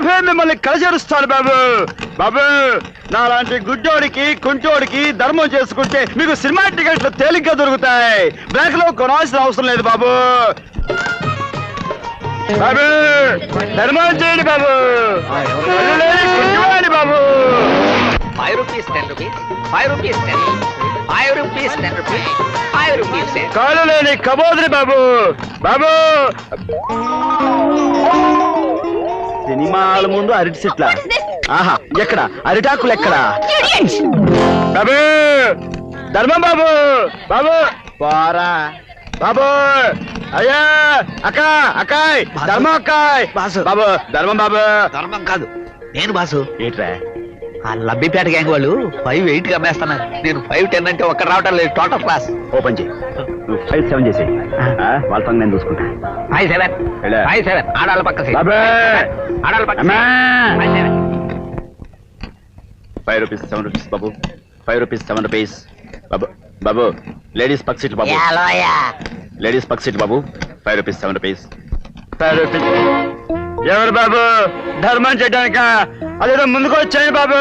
రేపే మిమ్మల్ని కలిచేరుస్తాను బాబు. బాబు, నాలాంటి గుడ్డోడికి కుంటోడికి ధర్మం చేసుకుంటే మీకు సినిమా టికెట్లు తేలిగ్గా దొరుకుతాయి. బ్లాక్ లో కొనాల్సిన అవసరం లేదు బాబు. బాబు, ధర్మం చేయండి బాబు. కుంటోడి బాబు. 5 rupees, 10 rupees, 5 rupees, 10 rupees, 5 rupees, 10 rupees, 5 rupees. కాలు లేని కబోదిరి బాబు. బాబు, సినిమాల ముందు అరటి చెట్ల. ఆహా, ఎక్కడ అరిటాకులు ఎక్కడ? బాబు, ధర్మం బాబు. బాబు పోరా బాబు. అయ్యా అక్క, అక్కాయ్ ధర్మం, అక్కాయ్ బాసు. బాబు, ధర్మం బాబు. ధర్మం కాదు, నేను బాసు. ఏంట్రా? ఆ లబ్బిపేట గ్యాంగ్ వాళ్ళు 5-8 కి అమ్మేస్తున్నారు. నేను 5-10 అంటే ఒక్క రావటం లేదు. Total class. ఓపెన్ చేయి. నువ్వు 5-7 చేసేయి. వాళ్ళ పని నేను చూసుకుంటా. 5-7 5-7 ఆడాల పక్క సీట్. బాబు, ఆడాల పక్క అమ్మా. 5-7. 5 rupees, 7 rupees బాబు. 5 rupees, 7 rupees బాబు. బాబు, లేడీస్ పక్క సీట్ బాబు. లేడీస్ పక్క సీట్ బాబు. 5 rupees, 7 rupees. 5 rupees. ఎవరు బాబు? ధర్మం చేయడానిక? అదేదో ముందుకు వచ్చాయి బాబు.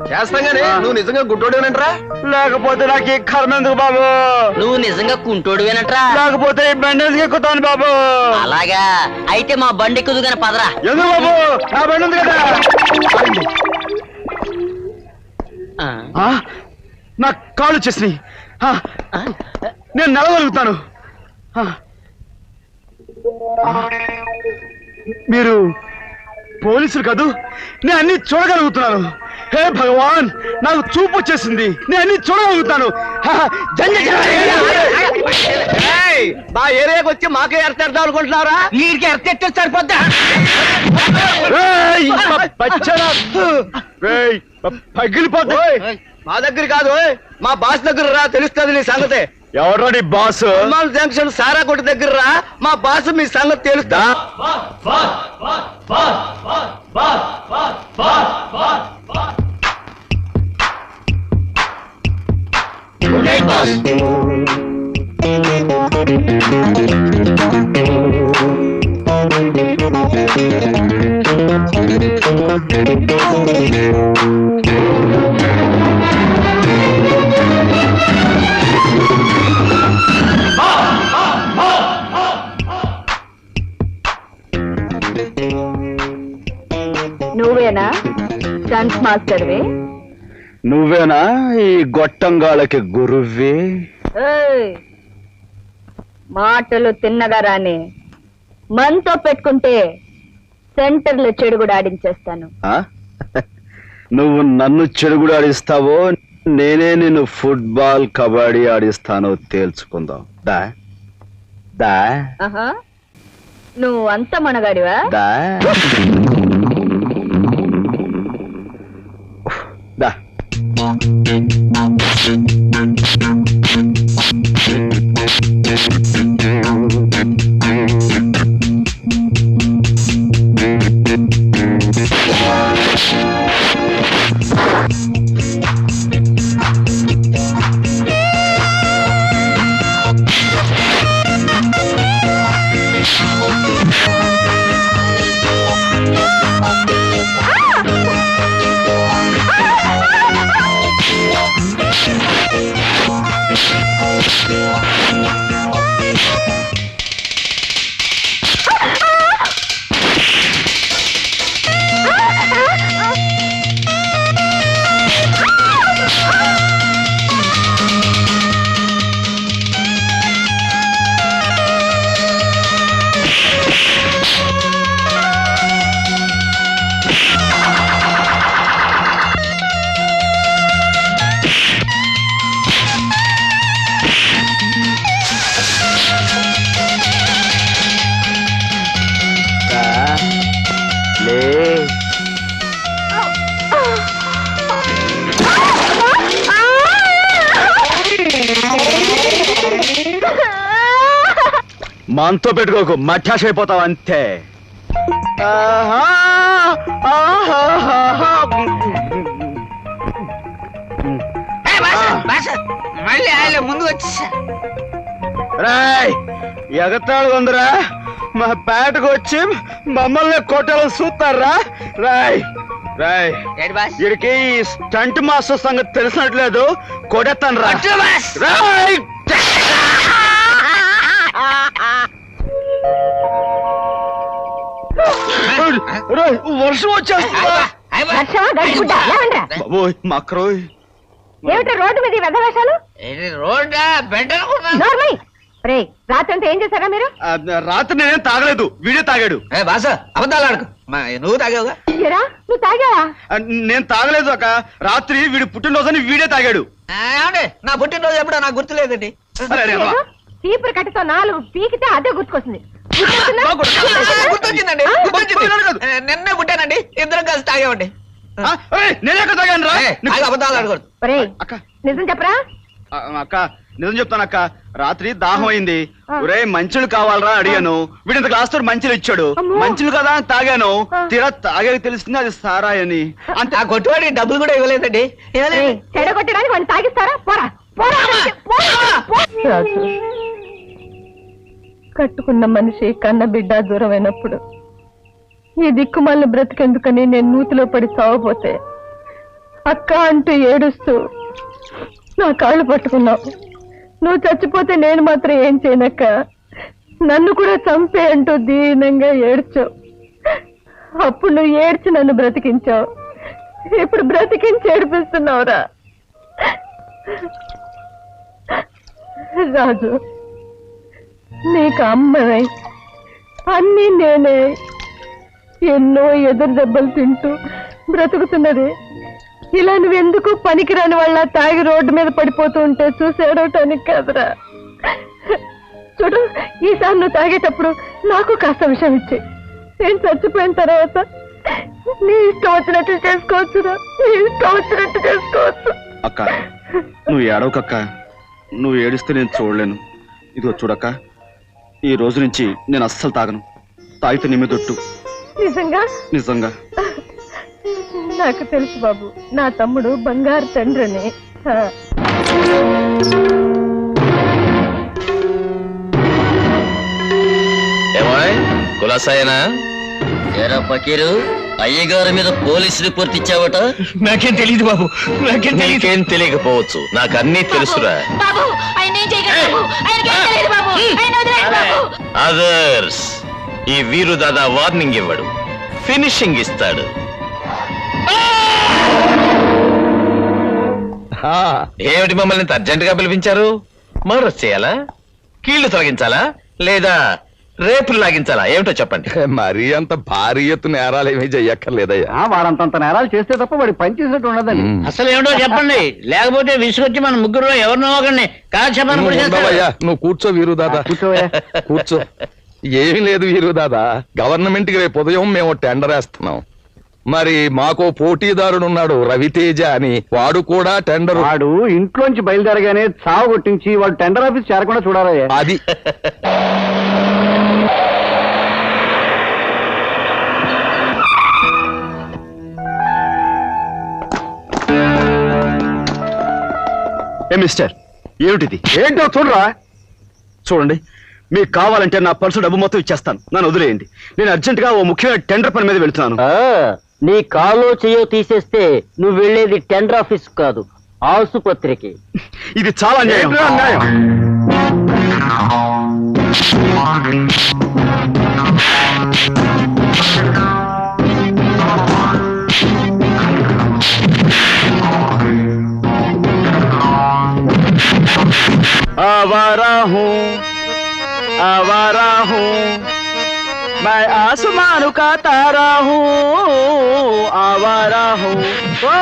చేస్తాం గానీ నువ్వు నిజంగా గుడ్డోడేనంటరా? లేకపోతే నాకు ఈ కర్మ ఎందుకు బాబు? నువ్వు నిజంగా కుంటోడువేనట్రా? లేకపోతే ఈ బండి ఎందుకు ఎక్కుతాను బాబు? అలాగా అయితే మా బండి ఎక్కుదుగానే పదరా. ఎందుకు బాబు? నా బండి ఉంది కదా. నా కాళ్ళు వచ్చేసినాయి. నేను నడవగలుగుతాను. మీరు పోలీసులు కాదు, నేను అన్ని చూడగలుగుతున్నాను. హే భగవాన్, నాకు చూపు వచ్చేసింది. నేను అన్ని చూడగలుగుతాను. మా ఏరియాకి వచ్చి మాకే ఎడతాడు అనుకుంటున్నారా? వీడికి ఎర్తెట్టే సరిపోద్దా? పగిలిపోతా. మా దగ్గర కాదు, మా బాస్ దగ్గర రా, తెలుస్తుంది నీ సంగతే. ఎవరో నీ బాస్? జంక్షన్ సారా కొట్టు దగ్గర రా, మా బాస్ మీ సంగతి తెలుస్తా. నువ్వేనా డాన్స్ మాస్టర్వే? నువ్వేనా ఈ గొట్టంగాళ్ళకి గురువే? మాటలు తిన్నగా రాని, మనతో పెట్టుకుంటే సెంటర్లో చెడుగుడు ఆడించేస్తాను. నువ్వు నన్ను చెడుగుడు ఆడిస్తావో, నేనే నిన్ను ఫుట్బాల్ కబడ్డీ ఆడిస్తానో తేల్చుకుందాం. దా దా. నువ్వు అంత మనగాడివా? దా దా. మనతో పెట్టుకోకు, మఠాష్ అయిపోతావు అంతే. మళ్ళీ ఆయన ముందు వచ్చేసా. రాయ్, ఎగతాళి ఉందిరా. మా పేటకు వచ్చి మమ్మల్ని కొట్టాలని చూస్తారా? రాయ్ రాయ్ ఏంటి బాస్? వీడికి ఈ స్టంట్ మాస్టర్ సంగతి తెలిసినట్లేదు. కొడతాను రా. రాయ్ వర్షం వచ్చేస్తుందా? వర్షమా గడుపుకుంటా లేవండ్రా. బాబోయ్ మక్రోయ్. ఏమిట్రా రోడ్డు మీద వెధ వేషాలు? రోడ్డా బెడ్ అనుకున్నాను. నోర్మై రే, రాత్రి అంతా ఏం చేశారా మీరు? రాత్రి నేనేం తాగలేదు, వీడే తాగాడు. బాస అబద్ధాలు ఆడకు. నువ్వు తాగావుగా? ఏరా, నువ్వు తాగావా? నేను తాగలేదు అక్క. రాత్రి వీడి పుట్టినరోజని వీడే తాగాడు. ఏమండి నా పుట్టినరోజు ఎప్పుడో నాకు గుర్తులేదండి. అరే, అరే, అమ్మా. చీపురు కట్టతో 4 పీకితే అదే గుర్తుకొస్తుంది. గుర్తొచ్చిందండి, గుర్తొచ్చింది. నిన్నే పుట్టానండి, ఇద్దరం కలిసి తాగామండి. నేనే ఎక్కడ తాగాను రా. అబద్ధాలు ఆడకూడదు. ఒరేయ్, అక్క నిజం చెప్పరా? అక్క నిజం చెప్తాను అక్క. రాత్రి దాహం అయింది. ఒరే మంచులు కావాలరా అడిగాను. వీడింత గ్లాస్ తో మంచులు ఇచ్చాడు. మంచులు కదా అని తాగాను. తీరా తాగాక తెలిసింది అది సారాయని. అంతే. ఆ కొట్టువాడికి డబ్బులు కూడా ఇవ్వలేదండి. చెడగొట్టడానికి వాడిని తాగిస్తారా? పోరా పోరా. రాజు, కట్టుకున్న మనిషి కన్న బిడ్డ దూరమైనప్పుడు ఈ దిక్కుమాలిన బ్రతికెందుకని నేను నూతిలో పడి చావపోతే అక్క అంటూ ఏడుస్తూ నా కాళ్ళు పట్టుకున్నావు. నువ్వు చచ్చిపోతే నేను మాత్రం ఏం చేయనక్క, నన్ను కూడా చంపే అంటూ దీనంగా ఏడ్చావు. అప్పుడు నువ్వు ఏడ్చి నన్ను బ్రతికించావు. ఇప్పుడు బ్రతికించి ఏడిపిస్తున్నావురా. రాజు, నీకు అమ్మనై అన్నీ నేనే ఎన్నో ఎదురు దెబ్బలు తింటూ బ్రతుకుతున్నది. ఇలా నువ్వెందుకు పనికిరాని వాళ్ళ తాగి రోడ్డు మీద పడిపోతూ ఉంటే చూసేయడానికి కాదురా. చూడు, ఈసారి నువ్వు తాగేటప్పుడు నాకు కాస్త విషయం ఇచ్చి నేను చచ్చిపోయిన తర్వాత నీ ఇష్టం వచ్చినట్టు చేసుకోవచ్చురా. నీ ఇష్టం వచ్చినట్టు చేసుకోవచ్చు. అక్క నువ్వు ఏడవకక్క. నువ్వు ఏడిస్తే నేను చూడలేను. ఇదిగో చూడక్క, ఈ రోజు నుంచి నేను అస్సలు తాగను. తాగితే నీ మీద ఒట్టు. నిజంగా? నిజంగా. నాకు తెలుసు బాబు, నా తమ్ముడు బంగారు తండ్రిని. కులాసాయనా? ఏరా పకీరు, అయ్యగారి మీద పోలీస్ రిపోర్ట్ ఇచ్చావట? నాకేం తెలియదు బాబు, నాకేం తెలియకపోవచ్చు. నాకు అన్నీ తెలుసురా. అదర్స్ ఈ వీరు దాదా వార్నింగ్ ఇవ్వడు, ఫినిషింగ్ ఇస్తాడు. ఏమిటి మమ్మల్ని అర్జెంట్ గా పిలిపించారు? మర్డర్ చేయాలా, కీళ్లు తొలగించాలా, లేదా రేపులు లాగించాలా? ఏమిటో చెప్పండి. మరీ అంత భారీ ఎత్తు నేరాలు ఏమీ చెయ్యక్కర్లేదయ్యా. వాడంతంత నేరాలు చేస్తే తప్ప వాడి పని చేసినట్టు ఉండదండి. అసలు ఏమిటో చెప్పండి, లేకపోతే విసుగొచ్చి మన ముగ్గురు ఎవరినో ఒకరిని ఉండవయ్యా, నువ్వు కూర్చో వీరుదాదా, కూర్చో. ఏమీ లేదు వీరుదాదా, గవర్నమెంట్ కి రేపు ఉదయం మేము టెండర్ వేస్తున్నాం. మరి మాకో పోటీదారుడున్నాడు రవితేజ అని, వాడు కూడా టెండర్. వాడు ఇంట్లోంచి బయలుదేరగానే చావు కొట్టించి వాడు టెండర్ ఆఫీస్ చేరకుండా చూడాలయ్యా. అది మిస్టర్, ఏమిటిది? ఏంటో చూడరా. చూడండి, మీకు కావాలంటే నా పర్సు డబ్బు మొత్తం ఇచ్చేస్తాను. నన్ను వదిలేయండి. నేను అర్జెంట్ గా ఓ ముఖ్యమైన టెండర్ పని మీద వెళ్తున్నాను. నీ కాలో చెయ్యో తీసేస్తే నువ్వు వెళ్ళేది టెండర్ ఆఫీస్ కాదు, ఆసుపత్రికి. ఇది చాలా అన్యాయం. అన్యాయం. आवारा हूँ मैं आसमान का तारा हूँ, आवारा हूँ, ओ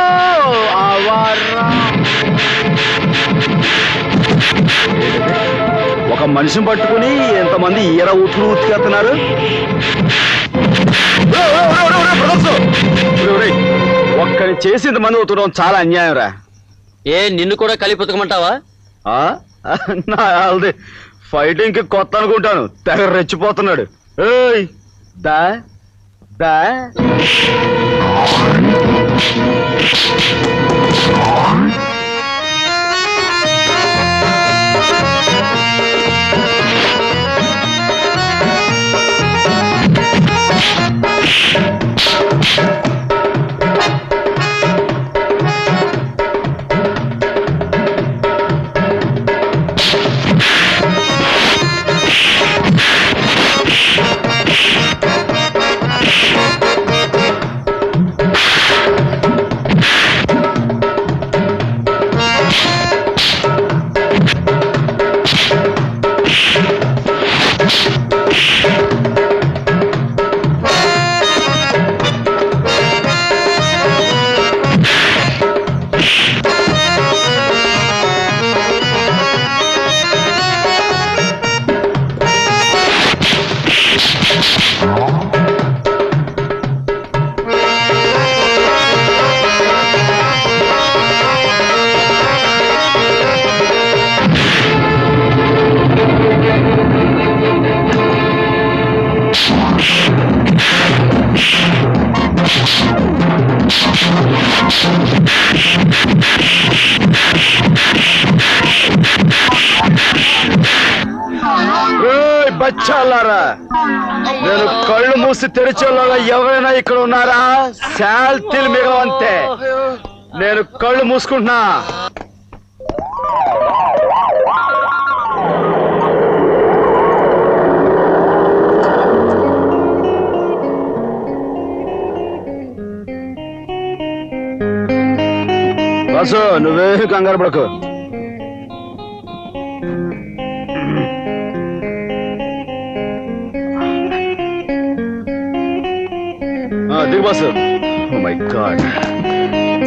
आवारा. ఒక మనిషిని పట్టుకుని ఎంతమంది ఈర ఊతులు ఉతికేస్తున్నారు. ఒక్కని చేసి ఇంతమంది ఉతకడం చాలా అన్యాయం రా. ఏ నిన్ను కూడా కలిపి ఉతకమంటావా? ఫైటింగ్ కి కొత్త అనుకుంటాను, తెగ రెచ్చిపోతున్నాడు. ఏయ్ దా దా. పిచ్చాలారా, నేను కళ్ళు మూసి తెరిచేలాగా ఎవరైనా ఇక్కడ ఉన్నారా? శాల్తీలు మిగలవంతే. నేను కళ్ళు మూసుకుంటున్నా. బాసు నువ్వే కంగారు పడకు. దిగు బాసు. ఓ మై గాడ్,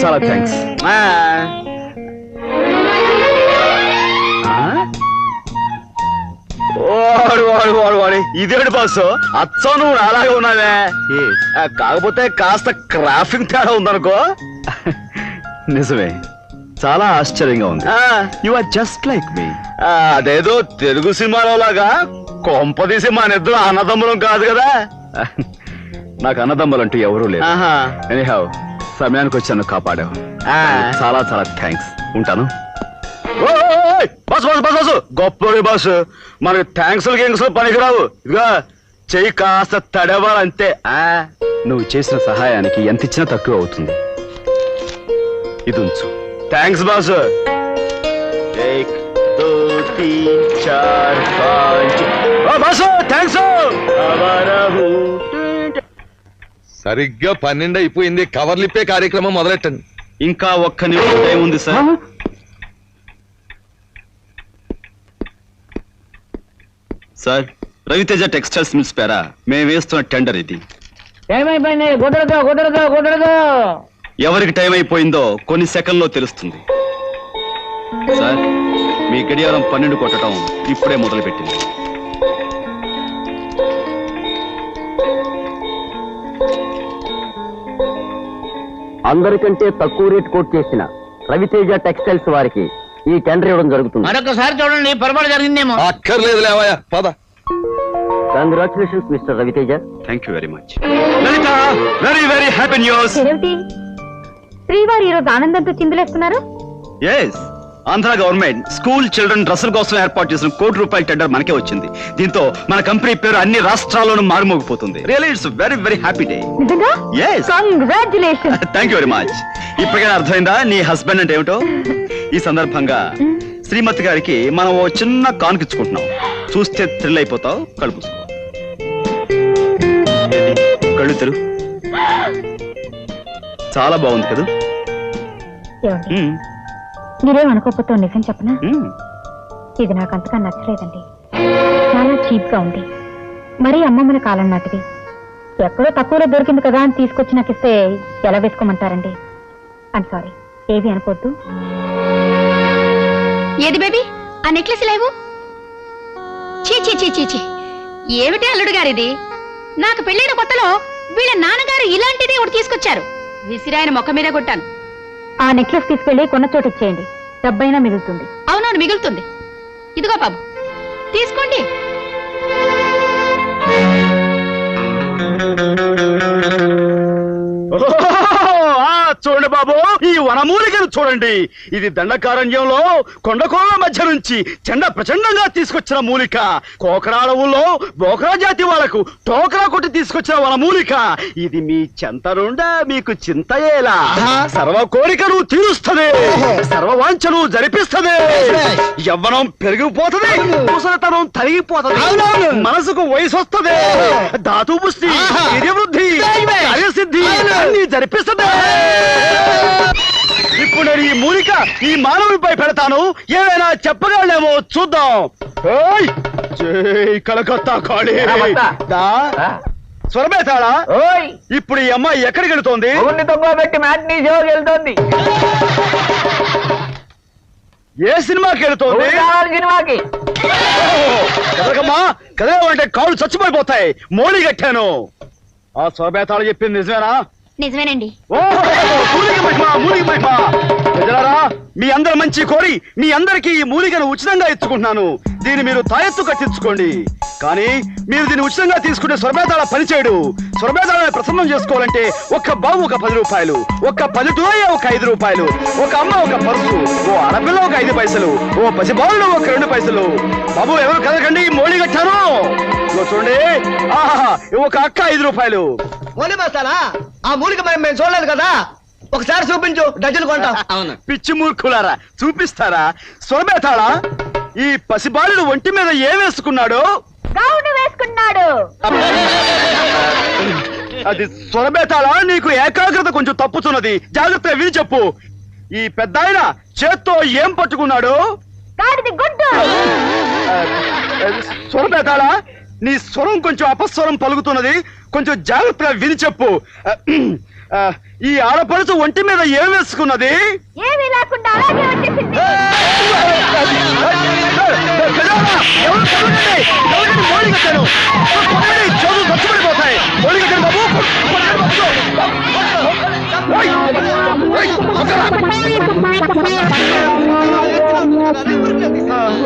చాలా థ్యాంక్స్. వాడు వాడు వాడు వాడి ఇదేంటి బాసు, అచ్చం నువ్వు అలాగే ఉన్నావే. కాకపోతే కాస్త క్రాఫింగ్ తేడా ఉందనుకో. నిజమే, చాలా ఆశ్చర్యంగా ఉంది. యు ఆర్ జస్ట్ లైక్ మీ. అదేదో తెలుగు సినిమాలో లాగా కొంపదీసి మా నిద్ర అన్నదమ్ములం కాదు కదా. నాకు అన్నదమ్ములంటూ ఎవరూ లేరు. ఎనీహౌ, సమయానికి వచ్చాను, కాపాడావు. చాలా చాలా థ్యాంక్స్. ఉంటాను. బస్ బస్ బస్ బస్ గొప్ప బాసు, మనకి థ్యాంక్స్ గింగ్స్ పనికిరావు. ఇదిగా చెయ్యి కాస్త తడవాలంతే. నువ్వు చేసిన సహాయానికి ఎంత ఇచ్చినా తక్కువ అవుతుంది. ఇది ఉంచు. Thanks boss. 1 2 3 4 5. Boss thanks. సరిగ్గా 12 అయిపోయింది. కవర్లిప్పే కార్యక్రమం మొదలెట్టండి. ఇంకా ఒక్క నిమిషం టైం ఉంది sir. Sir, Raviteja textiles mills పేరా మేము వేస్తున్న టెండర్ ఇది. ఏమైపోయింది? కుదరదు కుదరదు కుదరదు. ఎవరికి టైం అయిపోయిందో కొన్ని సెకండ్లో తెలుస్తుంది. సార్, మీ గడియారం 12 కొట్టడం ఇప్పుడే మొదలుపెట్టింది. అందరికంటే తక్కువ రేట్ కోట్ చేసిన రవితేజ టెక్స్టైల్స్ వారికి ఈ టెండర్ ఇవ్వడం జరుగుతుంది. మరొకసారి చూడండి, పొరపాటు జరిగిందేమో. అక్కర్లేదు లేవయ్యా, పద. Congratulations mister Raviteja. Thank you very much. Lalitha, very very happy news. శ్రీవారు ఈరోజు ఆనందంతో చిందులేస్తున్నారు. Yes, Andhra government school children డ్రెస్సుల కోసం ఏర్పాటు చేసిన ₹1 కోటి టెండర్ మనకే వచ్చింది. దీంతో మన కంపెనీ పేరు అన్ని రాష్ట్రాల్లోనూ మారుమోగిపోతుంది. Really it's very very happy day. నిజంగా? Yes. Congratulations. Thank you very much. ఇప్పటికైనా అర్థమైందా నీ హస్బెండ్ అంటే ఏమిటో? ఈ సందర్భంగా శ్రీమతి గారికి మనం ఓ చిన్న కానుకిచ్చుకుంటున్నాం. చూస్తే థ్రిల్ అయిపోతావు. కళ్ళు పూసుకో. కళ్ళు తెరు. చాలా బాగుంది కదా. మీరేమనుకోకపోతే నిజం చెప్పనా? ఇది నాకు అంతగా నచ్చలేదండి. చాలా చీప్ గా ఉంది. మరీ అమ్మమ్మల కాలం నాటిది. ఎక్కడో తక్కువలో దొరికింది కదా అని తీసుకొచ్చి నాకు ఇస్తే ఎలా వేసుకోమంటారండి? ఐమ్ సారీ, ఏవి అనుకోద్దు. ఏది బేబీ, ఆ నెక్లెస్ లేవు? చీ చీ చీ చీ చీ, ఏమిటి అల్లుడు గారిది? నాకు పెళ్ళైన కొత్తలో వీళ్ళ నాన్నగారు ఇలాంటిదే ఒకటి తీసుకొచ్చారు. విసిరాయన మొక్క మీద కొట్టాను. ఆ నెక్లెస్ తీసుకెళ్లి కొన్న చోట ఇచ్చేయండి, డబ్బైనా మిగులుతుంది. అవునవును, మిగులుతుంది. ఇదిగో బాబు, తీసుకోండి. చూడండి బాబు, ఈ వనమూలికను చూడండి. ఇది దండకారణ్యంలో కొండకోళ్ళ మధ్య నుంచి చెండ ప్రచండంగా తీసుకొచ్చిన మూలిక. కోకరా అడవుల్లో బోకరా జాతి వాళ్లకు టోకరా కొట్టి తీసుకొచ్చిన వనమూలిక. ఇది మీ చెంతనుండా మీకు చింతయేలా. సర్వ కోరికను తీరుస్తుంది, సర్వ వాంఛను జరిపిస్తుంది. యవ్వనం పెరిగిపోతుంది, ముసలితనం తరిగిపోతుంది, మనసుకు వయసు వస్తుంది, ధాతు పుష్టి, వృద్ధి, కార్యసిద్ధి అన్ని జరిపిస్తుంది. ఇప్పుడు నేను ఈ మూలిక ఈ మానవుడిపై పెడతాను. ఏమైనా చెప్పగలనేమో చూద్దాం. జై కలకత్తా కాళీ. స్వరమేతాడా? ఇప్పుడు ఈ అమ్మాయి ఎక్కడికి వెళుతోంది? పెట్టి మ్యాట్నీ షోకి వెళ్తోంది. ఏ సినిమాకి వెళుతోంది? సినిమాకి. కదలకమ్మా, కదలవంటే కాళ్ళు చచ్చిపోయిపోతాయి. మోడీ కట్టాను. ఆ స్వరమేతాడు చెప్పింది నిజమేనా? నిజమేనండి. మీ అందరి మంచి కోరి మీ అందరికీ ఈ మూలికను ఉచితంగా ఇచ్చుకుంటున్నాను. దీన్ని మీరు తాయెత్తు కట్టించుకోండి. కానీ మీరు దీన్ని ఉచితంగా తీసుకునే స్వరభేదాల పనిచేయడు. స్వరభేదాలను ప్రసన్నం చేసుకోవాలంటే ఒక్క బాబు ఒక 10 రూపాయలు, ఒక్క పల్లెటూరయ్య ఒక 5 రూపాయలు, ఒక అమ్మ ఒక పరుసు, ఓ ఆడపిల్ల ఒక 5 పైసలు, ఓ పసిబాలుడు ఒక 2 పైసలు. బాబు ఎవరు కదకండి, మోళీ కట్టాను. చూడండి, ఆహా ఒక అక్క 5 రూపాయలు. మోలీ మస్తానా, ఆ మూలిక మేము చూడలేదు కదా, ఒకసారి చూపించు, డజన్ కొంటాం. అవును. పిచ్చి మూర్ఖులారా, చూపిస్తారా? స్వరబేతాళ, ఈ పసిబాలుడు ఒంటి మీద ఏం వేసుకున్నాడు? గౌను వేసుకున్నాడు. అది స్వరబేతాళ, నీకు ఏకాగ్రత కొంచెం తప్పుతున్నది. జాగ్రత్తగా విని చెప్పు. ఈ పెద్దాయన చేత్తో ఏం పట్టుకున్నాడు? గాడిది గుడ్డు. స్వరబేతాళ, నీ స్వరం కొంచెం అపస్వరం పలుకుతున్నది. కొంచెం జాగ్రత్తగా విని చెప్పు. ఈ ఆడపడుచు ఒంటి మీద ఏం వేసుకున్నది? ఏమీ లేకుండా అలాగే వచ్చేసింది.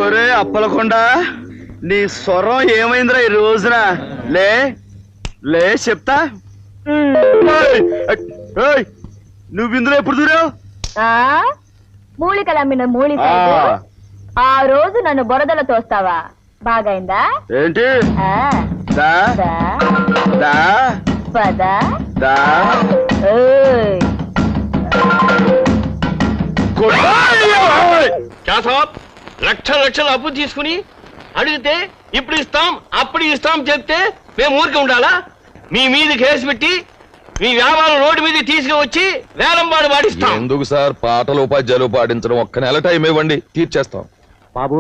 ఒరే అప్పలకొండ, నీ స్వరం ఏమైందిరా ఈ రోజున? లే లే చెప్తా. నువ్వు ఇందులో ఎప్పుడు దూరావు? మూలికలు అమ్మిన మూలి ఆ రోజు నన్ను బురదలో తోస్తావా? బాగైందా ఏంటి? దా పద దా లక్షలు అప్పు తీసుకుని అడిగితే ఇప్పుడు ఇస్తాం అప్పుడు ఇస్తాం చెప్తే మేము ఊరికి ఉండాలా? మీ మీద కేసు పెట్టి మీ వ్యాపారం రోడ్డు మీద తీసుకువచ్చి వేలంపాడు పాటిస్తాం. ఎందుకు సార్ పాటలు ఉపాధ్యాయులు పాటించడం? ఒక్క నెల టైం ఇవ్వండి, తీర్చేస్తాం. బాబు,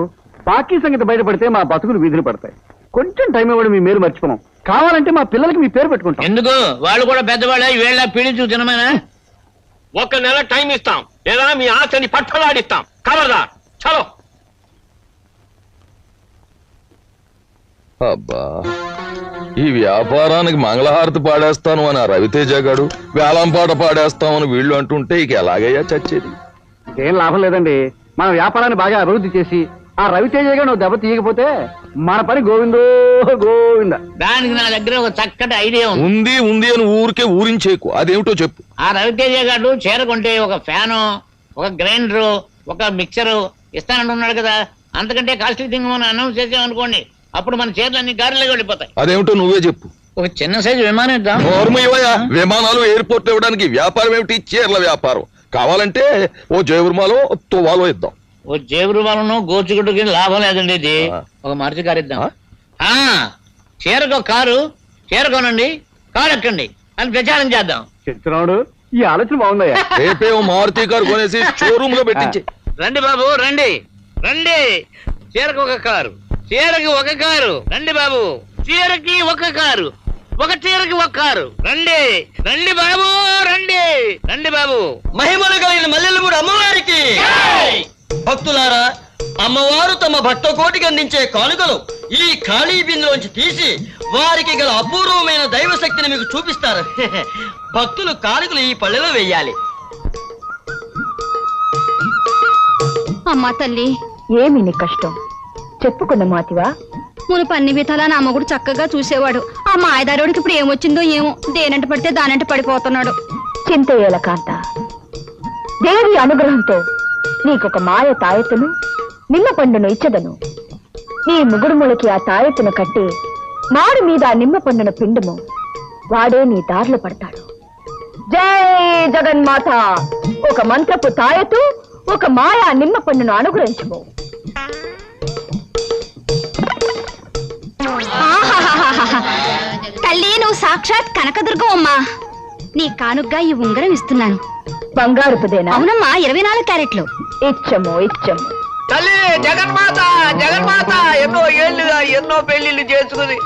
బాకీ సంగతి బయటపడితే మా బతుకులు వీధులు పడతాయి. కొంచెం టైం ఇవ్వడం మీ మీరు మర్చిపోం. కావాలంటే మా పిల్లలకి మీ పేరు పెట్టుకుంటాం. ఎందుకు? వాళ్ళు కూడా పెద్దవాళ్ళ వేళ పీడించు తినమేనా? ఒక నెల టైం ఇస్తాం, లేదా మీ ఆస్తిని పట్టలాడిస్తాం. కలదా చలో. అబ్బా, ఈ వ్యాపారానికి మంగళహారతి పాడేస్తాను అని ఆ రవితేజ గాడు, వేలంపాట పాడేస్తామని వీళ్ళు అంటుంటే ఇక ఎలాగయ్యా చచ్చేది? ఏం లాభం లేదండి. మన వ్యాపారాన్ని బాగా అభివృద్ధి చేసి ఆ రవితేజగా నువ్వు దెబ్బ తీయకపోతే మన పని గోవిందో గోవింద. దానికి నా దగ్గర ఒక చక్కటి ఐడియా ఉంది ఉంది అని ఊరికే ఊరించేకు. అదేమిటో చెప్పు. ఆ రవితేజ గారు చేరకుంటే ఒక ఫ్యాను, ఒక గ్రైండరు, ఒక మిక్సరు ఇస్తానంటున్నాడు కదా. అంతకంటే కాస్ట్లీ థింగ్ మనం అనౌన్స్ చేసామనుకోండి, అప్పుడు మన చీరలన్నీ గారిలోకి వెళ్ళిపోతాయి. అదేమిటో నువ్వే చెప్పు. ఒక చిన్న సైజు విమానం ఇద్దాం. విమానాలు ఎయిర్పోర్ట్ ఇవ్వడానికి వ్యాపారం ఏమిటి? చీరల వ్యాపారం. కావాలంటే ఓ జయవర్మాలో తువ్వాలో ఇద్దాం. ఓ జేబురుమాలను గోచుగుడ్డుకి లాభం లేదండి. ఇది ఒక మారుతి కారు ఇద్దాం. చీరకు ఒక కారు, చీరకోనండి, కారు ఎక్కండి అని ప్రచారం చేద్దాం. చెప్తున్నాడు, ఈ ఆలోచన బాగుందయ్యా. రేపే ఓ మారుతి కారు కొనేసి షోరూమ్ లో పెట్టించి. రండి బాబు రండి రండి. చీరకు ఒక కారు, చీరకి ఒక కారు. రండి బాబు, చీరకి ఒక కారు, ఒక చీరకి ఒక కారు. రండి రండి బాబు రండి రండి బాబు. మహిమలు కలిగిన మల్లెలమూడు అమ్మవారికి భక్తులారా, అమ్మవారు తమ భక్త కోటికి అందించే కానుకలు ఈ ఖాళీ బిందులోంచి తీసి వారికి గల అపూర్వమైన దైవ శక్తిని మీకు చూపిస్తారు. భక్తులు కానుకలు ఈ పళ్ళెలో వెయ్యాలి. అమ్మా తల్లి, ఏమి నీ కష్టం చెప్పుకున్న మాతివా? మునుపు అన్ని విధాలా నా మొగుడు చక్కగా చూసేవాడు. ఆ మాయదారుడికి ఇప్పుడు ఏమొచ్చిందో ఏమో, దేనంట పడితే దానంట పడిపోతున్నాడు. చింతయ్యేల కాంత, దేవి అనుగ్రహంతో నీకొక మాయ తాయెత్తును, నిమ్మ పండును ఇచ్చదను. నీ ముగుడుములకి ఆ తాయెత్తును కట్టి మాడు మీద ఆ నిమ్మ పండును పిండుము, వాడే నీ దారిలో పడతాడు. జై జగన్మాత. ఒక మంత్రపు తాయెత్తు, ఒక మాయా నిమ్మ పండును అనుగ్రహించము. తల్లి, నువ్వు సాక్షాత్ కనకదుర్గం అమ్మా. నీ కానుగ్గా ఈ ఉంగరం ఇస్తున్నాను. బంగారుపుదేనా? అవునమ్మా, 24 క్యారెట్లు. ఇచ్చము ఇచ్చము. తల్లి జగన్మాత, జగన్మాత ఎన్నో ఏళ్లుగా ఎన్నో పెళ్లిళ్ళు చేసుకుని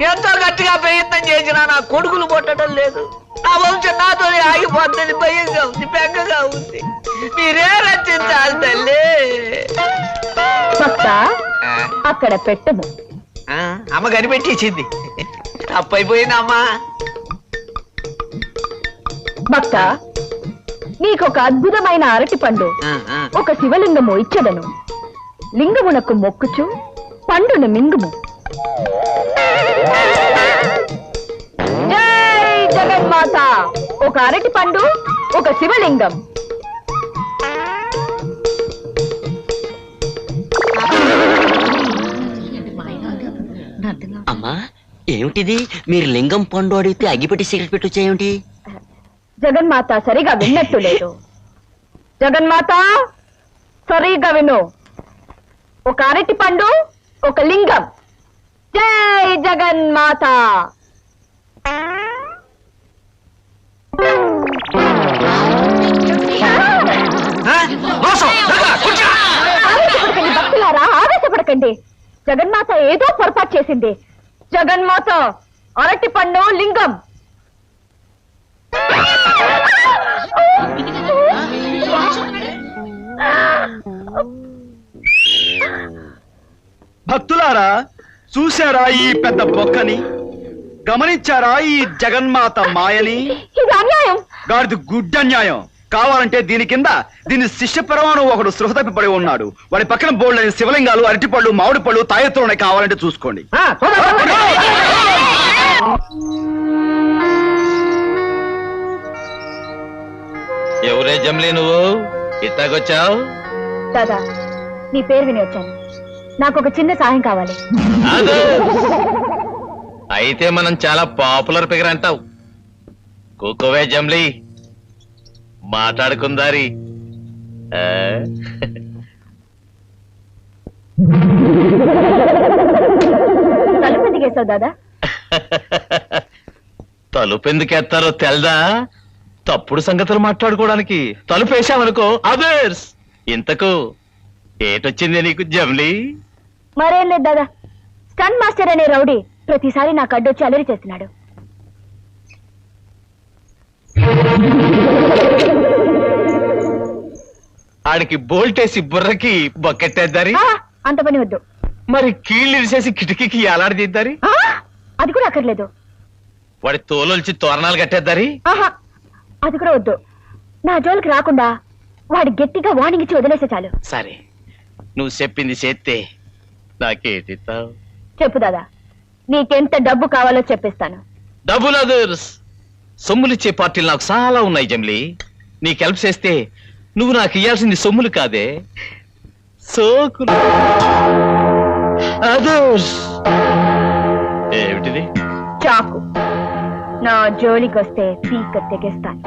ఎంతో గట్టిగా ప్రయత్నం చేసినా నా కొడుకులు పుట్టడం లేదు. నా వంశం నాతోనే ఆగిపోతుంది. భయంగా ఉంది, బెంగగా ఉంది. మీరే రచించాలి తల్లి. భక్త, అక్కడ పెట్టము. అమ్మ కనిపెట్టేసింది. తప్పైపోయింది అమ్మా. భక్త, నీకొక అద్భుతమైన అరటి పండు ఒక శివలింగము ఇచ్చదను. లింగమునకు మొక్కుచు పండును మింగుము. జై జగన్మాత. ఒక అరటి పండు ఒక శివలింగం. అమ్మా ఏమిటిది? మీరు లింగం పండు అడిగితే అగ్గిపెట్టి సిగరెట్ పెట్టి వచ్చేయండి. జగన్మాత సరిగా విన్నట్టు లేదు. జగన్మాత సరిగా విను. ఒక అరటి పండు ఒక లింగం. జై జగన్మాత. ఆవేశపడకండి భక్తులారా, ఆవేశపడకండి. జగన్మాత ఏదో పొరపాటు చేసింది. జగన్మాత అరటి పండు లింగం. భక్తులారా, చూశారా ఈ పెద్ద బొక్కని? గమనించారా ఈ జగన్మాత మాయని? ఇది అన్యాయం. గాడిది గుడ్డన్యాయం. కావాలంటే దీని కింద దీని శిష్య పరమాణు ఒకడు సృహ తప్పిపడి ఉన్నాడు. వాడి పక్కన బోల్డని శివలింగాలు, అరటిపళ్ళు, మామిడి పళ్ళు, తాయెత్తులు ఉన్నాయి. కావాలంటే చూసుకోండి. ఎవరే జమ్లీ నువ్వు ఇట్టాకొచ్చావు? దాదా, నీ పేరు విని వచ్చాను. నాకు ఒక చిన్న సహాయం కావాలి. అయితే మనం చాలా పాపులర్ ఫిగర్ అంటావు. కూకోవే జమ్లీ, మాట్లాడుకుందారి. తలుపు ఎందుకేసావు దాదా? తలుపు ఎందుకేస్తారో తెల్దా? తప్పుడు సంగతులు మాట్లాడుకోవడానికి. తలుపు వేసామనుకో అదర్స్. ఇంతకు ఏటొచ్చింది నీకు జమ్లీ? మరేం లేదు దాదా, స్టన్ మాస్టర్ అనే రౌడీ ప్రతిసారి నాకు అడ్డొచ్చి అలరి చేస్తున్నాడు. ఆడికి బోల్టేసి బుర్రకి బొక్కెట్టేద్దారి. అంత పని వద్దు. మరి కీళ్ళు ఇరిసేసి కిటికీకి ఎలాడదీద్దారి. అది కూడా అక్కర్లేదు. వాడి తోలొల్చి తోరణాలు కట్టేద్దారి. అది కూడా వద్దు. నా జోలికి రాకుండా వాడి గట్టిగా వార్నింగ్ ఇచ్చి వదిలేసే చాలు. సరే, నువ్వు చెప్పింది చేస్తే నాకేటిస్తావు? చెప్పు దాదా, నీకెంత డబ్బు కావాలో చెప్పిస్తాను. డబ్బులు అదర్స్. సొమ్ములిచ్చే పార్టీలు నాకు చాలా ఉన్నాయి జమ్లీ. నీకు హెల్ప్ చేస్తే నువ్వు నాకు ఇయ్యాల్సింది సొమ్ములు కాదే, సోకులు. అదర్స్. ఏమిటిది? చాకు. నా జోలికి వస్తే పీక తెగేస్తాను.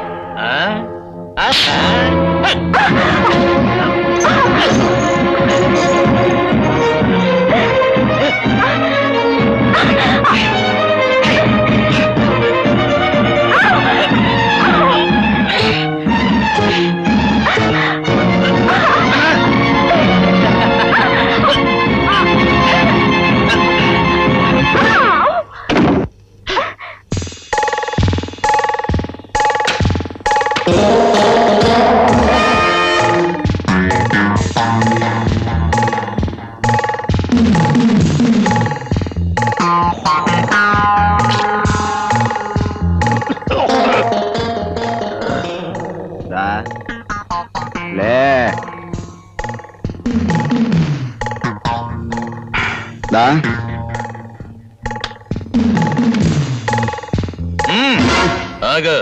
ఆగు.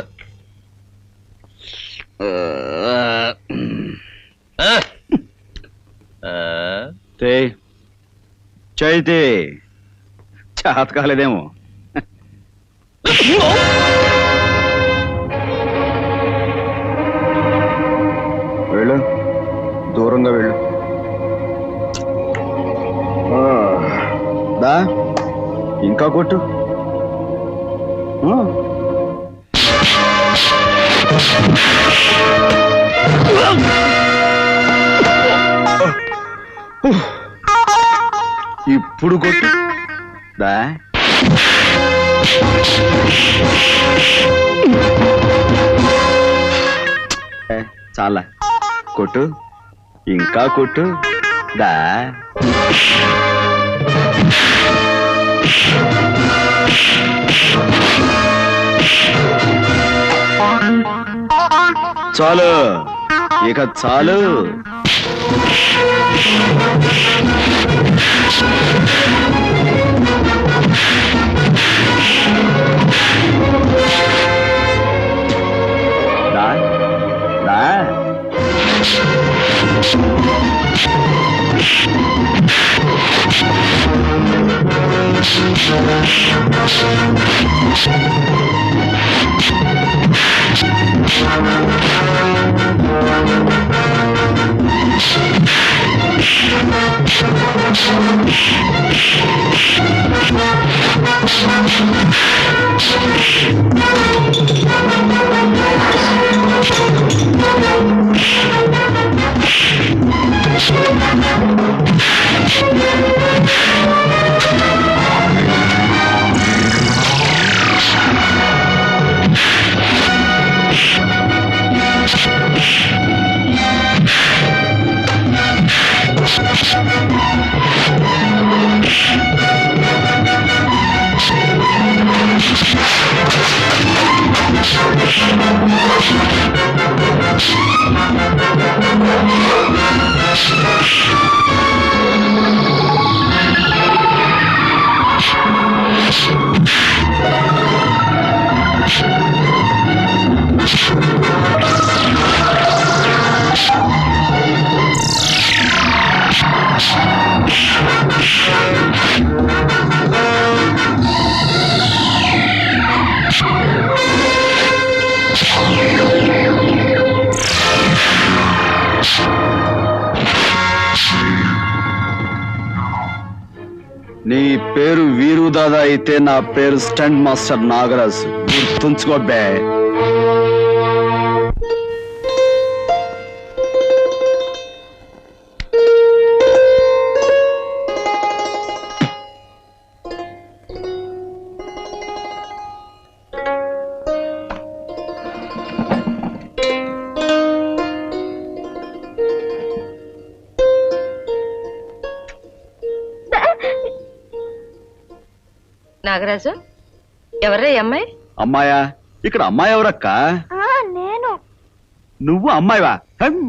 చైతే చేత కాలేదేమో. వెళ్ళు, దూరంగా వెళ్ళు. దా, ఇంకా కొట్టు. ఇప్పుడు కొట్టు. దా, చాలా కొట్టు, ఇంకా కొట్టు. దా, చాలు ఇక చాలు. దా, దా. నీ పేరు వీరు దాదా అయితే నా పేరు స్టంట్ మాస్టర్ నాగరాజు. గుర్తుంచుకో బే. నాగరాజు, ఎవరా ఈ అమ్మాయి? అమ్మాయా? ఇక్కడ అమ్మాయి ఎవరక్క? నేను. నువ్వు అమ్మాయివా?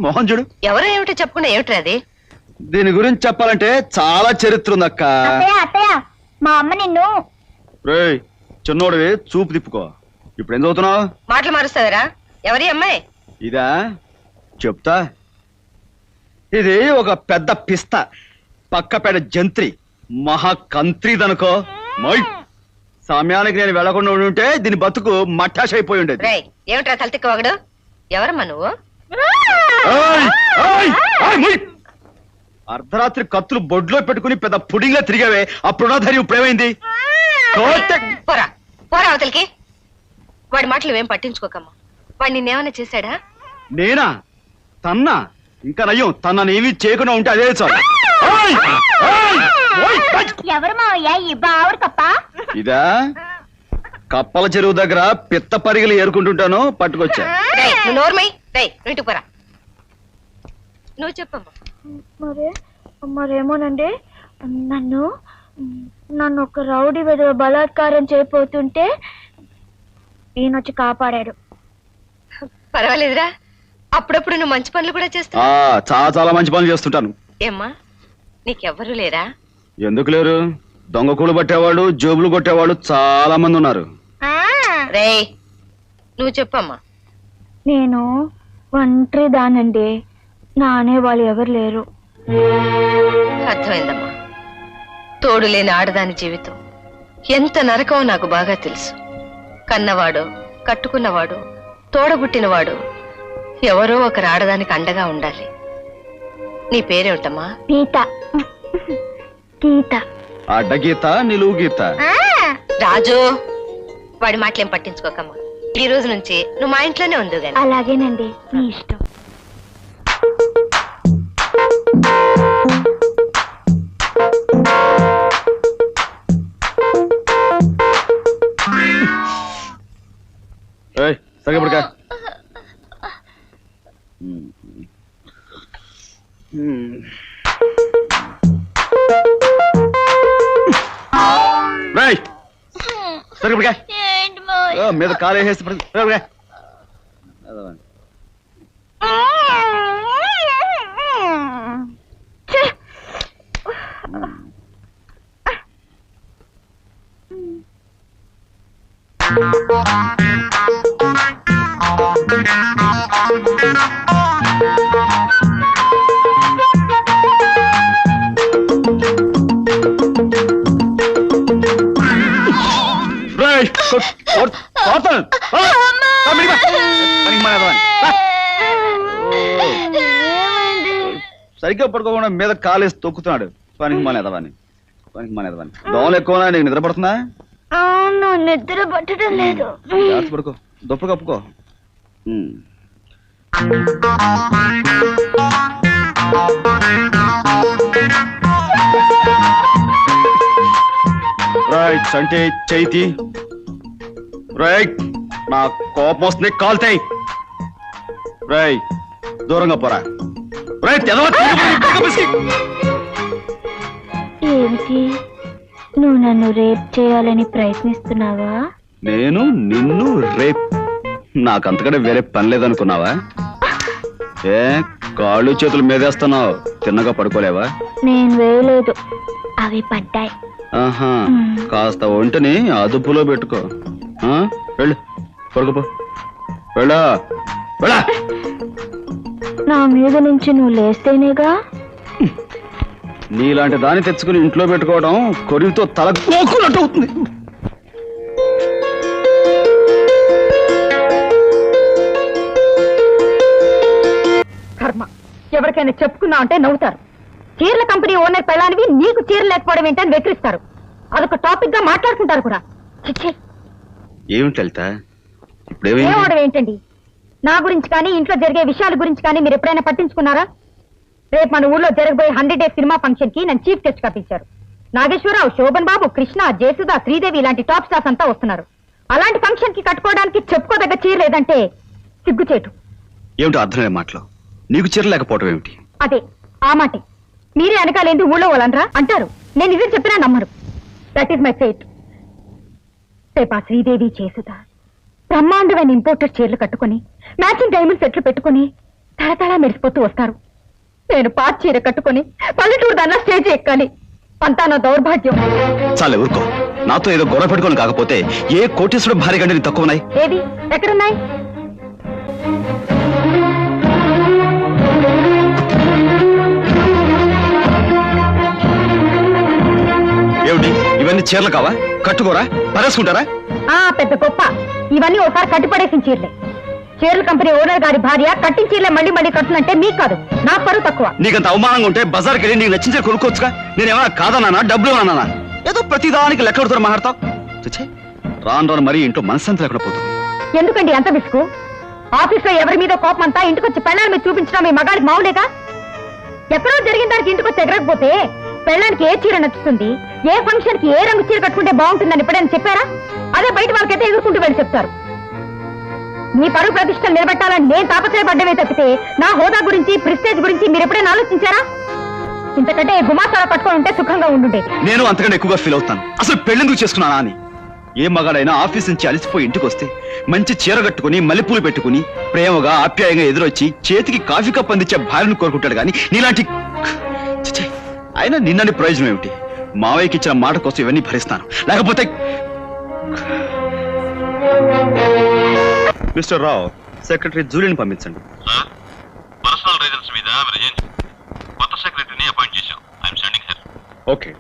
మొహం చూడు. ఎవరో ఏమిటో చెప్పుకున్నా ఏమిట్రా అది? దీని గురించి చెప్పాలంటే చాలా చరిత్ర ఉందక్క. మా అమ్మ నిన్ను రేయ్, చిన్నోడివి చూపు తిప్పుకో. ఇప్పుడు ఏం చదువుతున్నావు? మాటలు మారుస్తావరా? ఎవరి అమ్మాయి? ఇదా చెప్తా. ఇది ఒక పెద్ద పిస్త, పక్కపేట జంత్రి, మహాకంత్రిదనుకో. సమయానికి నేను వెళ్లకుండా ఉంటే దీని బతుకు మట్టాష్ అయిపోయి ఉండేది. రేయ్, ఏమిట్రా తలతిక్క ఒకడు? ఎవరమ్మా నువ్వు? అర్ధరాత్రి కత్తులు బొడ్లో పెట్టుకుని పెద్ద పుడింగ్లా తిరిగావే, అప్పుడున్న ధైర్యం ఇప్పుడేమైంది? పోరా పోరా అవతలికి. వాడి మాటలు ఏం పట్టించుకోకమ్మా. వాడు నిన్నేమన్నా చేశాడా? నేనా? తన్నా? ఇంకా నయ్యం, తననేమి చేయకుండా ఉంటే అదే చాలు. ఎవరు మావయ్య ఈ బావురు కప్ప? ఇదా కప్పల చెరువు దగ్గర పిత్త పరిగలు ఏరుకుంటుంటాను, పట్టుకొచ్చా. ఇంటికి పోరా. నువ్వు చెప్పమ్మా. మరేమోనండి, నన్ను ఒక రౌడీ విధవ బలాత్కారం చేయబోతుంటే ఈయనొచ్చి కాపాడాడు. పర్వాలేదురా, అప్పుడప్పుడు నువ్వు మంచి పనులు కూడా చేస్తావు. చాలా చాలా మంచి పనులు చేస్తుంటాను. ఏమ్మా, నీకెవ్వరూ లేరా? ఎందుకు లేరు? దొంగ కూడు పట్టేవాళ్ళు, జోబులు కొట్టేవాళ్ళు చాలా మంది ఉన్నారు. రేయ్, నువ్వు చెప్పమ్మా. నేను ఒంటరి దానండి, నానే వాళ్ళు ఎవరు లేరు. అర్థమైందమ్మా. తోడు లేని ఆడదాని జీవితం ఎంత నరకమో నాకు బాగా తెలుసు. కన్నవాడు, కట్టుకున్నవాడు, తోడబుట్టినవాడు ఎవరో ఒకరు ఆడదానికి అండగా ఉండాలి. నీ పేరేమిటమ్మా? గీత. గీత. అడ్డగీత, నిలువు గీత. రాజు, వాడి మాటలేం పట్టించుకోకమ్మా. ఈ రోజు నుంచి నువ్వు మా ఇంట్లోనే ఉండు గాని. అలాగేనండి, మీ ఇష్టం. సగపడక మీద కాలేసి సరిగ్గా పడుకోకుండా మీద కాలేసి తొక్కుతున్నాడు. పనికి మానేదవాని దోమలు ఎక్కువ. నీకు నిద్ర పడుతుందా? అవును, నిద్ర పట్టడం లేదు. జాగ్రత్త పడుకో, దుప్ప కప్పుకో. రైట్ అంటే చైతి. రైట్, నా కోపం వస్తుంది, కాల్తాయి. రై దూరంగా పోరా. రైట్, ఏమిటి, నువ్వు నన్ను రేప్ చేయాలని ప్రయత్నిస్తున్నావా? నేను నిన్ను రేప్? నాకంతకంటే వేరే పని లేదనుకున్నావా? ఏ కాళ్ళు చేతులు మీదేస్తున్నావు, తిన్నగా పడుకోలేవా? నేను వేయలేదు, అవి పడ్డాయి. ఆహా, కాస్త ఒంటిని అదుపులో పెట్టుకో. వెళ్ళు, పడుకోపో. వెళ్ళా వెళ్ళా. నా మీద నుంచి నువ్వు లేస్తేనేగా. నీలాంటి దాన్ని తెచ్చుకుని ఇంట్లో పెట్టుకోవడం కొరివితో తల కోకున్నట్టు అవుతుంది. కర్మ, ఎవరికైనా చెప్పుకున్నావు అంటే నవ్వుతారు. చీరల కంపెనీ ఓనర్ పెళ్ళానివి నీకు చీర లేకపోవడం ఏంటని వెక్కిరిస్తారు. అదొక టాపిక్ గా మాట్లాడుకుంటారు కూడా. ఏమిటి లలిత, ఏమవడం ఏంటండి? నా గురించి కానీ ఇంట్లో జరిగే విషయాల గురించి కానీ మీరు ఎప్పుడైనా పట్టించుకున్నారా? రేపు మన ఊళ్ళో జరగబోయే 100 Days సినిమా ఫంక్షన్ కి నన్ను చీఫ్ గెస్ట్ గా పిలిచారు. నాగేశ్వరరావు, శోభన్ బాబు, కృష్ణ, జయసుధ, శ్రీదేవి ఇలాంటి టాప్ స్టార్స్ అంతా వస్తున్నారు. అలాంటి ఫంక్షన్ కి కట్టుకోవడానికి చెప్పుకోదగ్గ చీర లేదంటే సిగ్గుచేటు. ఏమిటో అర్థమైన మాటలు. నీకు చీర లేకపోవడం ఏమిటి? అదే ఆ మాటే. మీరే వెనకాలేంది ఊళ్ళో వాళ్ళనరా అంటారు. నేను ఇదే చెప్పినా నమ్మరు. That is my fate. రేపు ఆ శ్రీదేవి, జయసుధ బ్రహ్మాండమైన ఇంపోర్టెడ్ చీరలు కట్టుకుని మ్యాచింగ్ డైమండ్ సెట్లు పెట్టుకుని తళతళ మెరిసిపోతూ వస్తారు. నేను పాత చీర కట్టుకుని పల్లెటూరు దాన్నా స్టేజ్ ఎక్కాలి. అంతా నా దౌర్భాగ్యం. చాలే ఊరుకో. నాతో ఏదో గొడవ పెట్టుకోని కాకపోతే ఏ కోటీశ్వరుడు భారీ కంటే తక్కువ ఉన్నాయి. ఏది, ఎక్కడున్నాయి? ఏమిటి ఇవన్నీ చీరలు కావా? కట్టుకోరా, పరేసుకుంటారా? పెద్ద గొప్ప. ఇవన్నీ ఒకసారి కట్టిపడేసిన చీరలే. చీరల కంపెనీ ఓనర్ గారి భార్య కట్టిన చీరలే మళ్ళీ మళ్ళీ కట్టునంటే మీకు కాదు, నా పరువు తక్కువ. నీకంత అవమానంగా ఉంటే బజార్కి వెళ్ళి నీకు నచ్చిన చీర కొనుక్కోవచ్చుగా. నేనేమన్నా కాదన్నా, డబ్బులు అన్నా? ఏదో ప్రతిదానికి లెక్క పెడుతున్నా మాట్లాడతావు. రాను రాను మరీ ఇంట్లో మనశ్శాంతి లేకుండా పోతుంది. ఎందుకండి అంత విసుగు? ఆఫీస్ లో ఎవరి మీద కోపం అంతా ఇంటికి వచ్చి పెళ్ళాల మీద చూపించడం మీ మగాడికి మావులేగా? ఎక్కడో జరిగిన దానికి ఇంటికి వచ్చి ఎగరకపోతే పెళ్ళానికి ఏ చీర నచ్చుతుంది, ఏ ఫంక్షన్ కి ఏ రంగు చీర కట్టుకుంటే బాగుంటుందని ఎప్పుడైనా చెప్పారా? అదే బయట వాళ్ళకైతే ఎగురుకుంటూ వెళ్ళి చెప్తారు. మీ పరువు ప్రతిష్టలు నిలబెట్టాలని నేను తాపత్రయపడ్డమే తప్పితే నా హోదా గురించి, ప్రిస్టేజ్ గురించి మీరు ఎప్పుడైనా ఆలోచించారా? ఇంతకంటే గుమాసారా పట్టుకొని ఉంటే సుఖంగా ఉండుండే. నేను అంతకంటే ఎక్కువగా ఫీల్ అవుతాను. అసలు పెళ్ళెందుకు చేసుకున్నానా అని. ఏ మగాడైనా ఆఫీస్ నుంచి అలసిపోయి ఇంటికి వస్తే మంచి చీర కట్టుకుని మల్లెపూలు పెట్టుకుని ప్రేమగా ఆప్యాయంగా ఎదురొచ్చి చేతికి కాఫీ కప్ అందించే భార్యను కోరుకుంటాడు కానీ నీలాంటి. అయినా నిన్నని ప్రయోజనం ఏమిటి? మావయ్యకి ఇచ్చిన మాట కోసం ఇవన్నీ భరిస్తాను. లేకపోతే మిస్టర్ రావు, సెక్రటరీ జూలిని పంపించండి. పర్సనల్ రీజన్స్ మీద కొత్త సెక్రటరీని అపాయింట్ చేశాం. I'm sending her. Okay.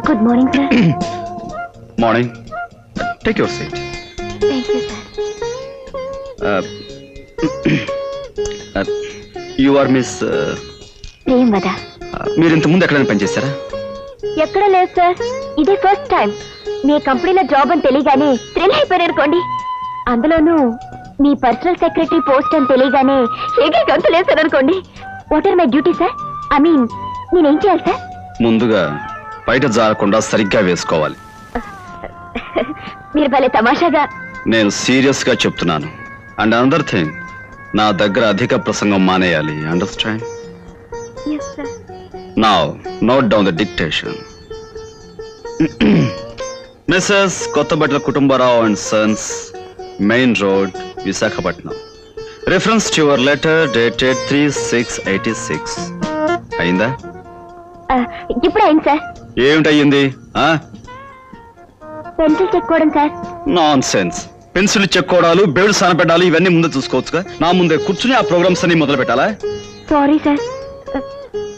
Good morning sir. Morning. Take your seat. Thank you sir. You are miss ప్రేమవద. మీరు ఇంత ముందు ఎక్కడైనా పనిచేస్తారా? ఎక్కడ లేదు సార్, ఇదే ఫస్ట్ టైం. మీ కంపెనీలో జాబ్ అని తెలియగానే థ్రిల్ అయిపోయారు అనుకోండి. అందులోనూ మీ పర్సనల్ సెక్రటరీ పోస్ట్ అని తెలియగానే ఏకే గంతులు వేశారు అనుకోండి. What are my duty sir? I mean నేనేం చేయాలి సార్? ముందుగా బయట జారకుండా సరిగ్గా వేసుకోవాలి. మీరు భలే తమాషాగా. నేను సీరియస్ గా చెప్తున్నాను. అండ్ అనదర్ థింగ్, నా దగ్గర అధిక ప్రసంగం మానేయాలి. Understand? Now note down the dictation. Messrs Kothabatla Kutumbarao and sons, main road, Visakhapatnam. Reference to your letter dated 3/6/86. అయిందా? ఇప్పుడు అయింది సార్. ఏమిటయ్యింది? పెన్సిల్ చెక్కోవడం సార్. Nonsense. పెన్సిల్ చెక్కోవడాలు, బేడు సానపెట్టాలి, ఇవన్నీ ముందే చూసుకోవచ్చుగా. నా ముందే కూర్చుని ఆ ప్రోగ్రామ్స్ అన్ని మొదలు పెట్టాలా? Sorry sir.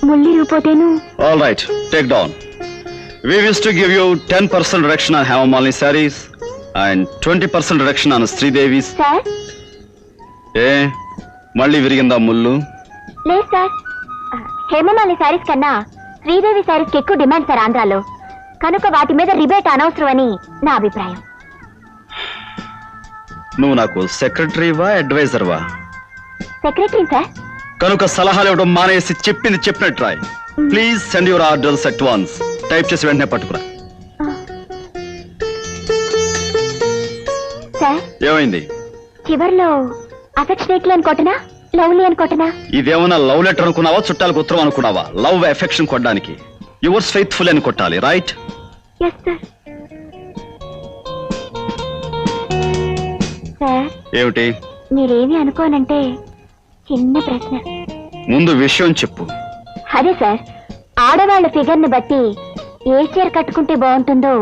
ముళ్ళు ఇరిగిపోతేను All right, take down. We wish to give you 10% reduction on Hemamali sarees and 20% reduction on Sridevi's. Sir మళ్ళీ విరిగిందా ముళ్ళు? లేదు సార్, హేమమాలి శారీస్ కన్నా శ్రీదేవి శారీస్ కి ఎక్కువ డిమాండ్ సార్ ఆంధ్రాలో, కనుక వాటి మీద రిబేట్ అనవసరం అని నా అభిప్రాయం. నువ్వు నాకు సెక్రటరీవా అడ్వైజర్వా? Secretary sir. కనుక సలహాలు ఇవ్వడం మానేసి చెప్పింది చెప్పినట్టు రాయ్. Please send your orders at once. Type చేసి వెంటనే పట్టుకురా. సార్ ఏమైంది? చివర్లో అఫెక్షనేట్లీ అని కొట్టనా, లవ్లీ అని కొట్టనా? ఇదేమన్నా లవ్ లెటర్ అనుకున్నావా, చుట్టాలకు ఉత్తరం అనుకున్నావా? లవ్ ఎఫెక్షన్ కొట్టడానికి యువర్స్ ఫెయిత్ఫుల్ అని కొట్టాలి, రైట్? Yes sir. సార్ ఏమిటి? మీరేమి అనుకోనంటే చిన్న ప్రశ్న. ముందు విషయం చెప్పు. అదే సార్, ఆడవాళ్ళ ఫిగర్ ని బట్టి ఏ చీర కట్టుకుంటే బాగుంటుందో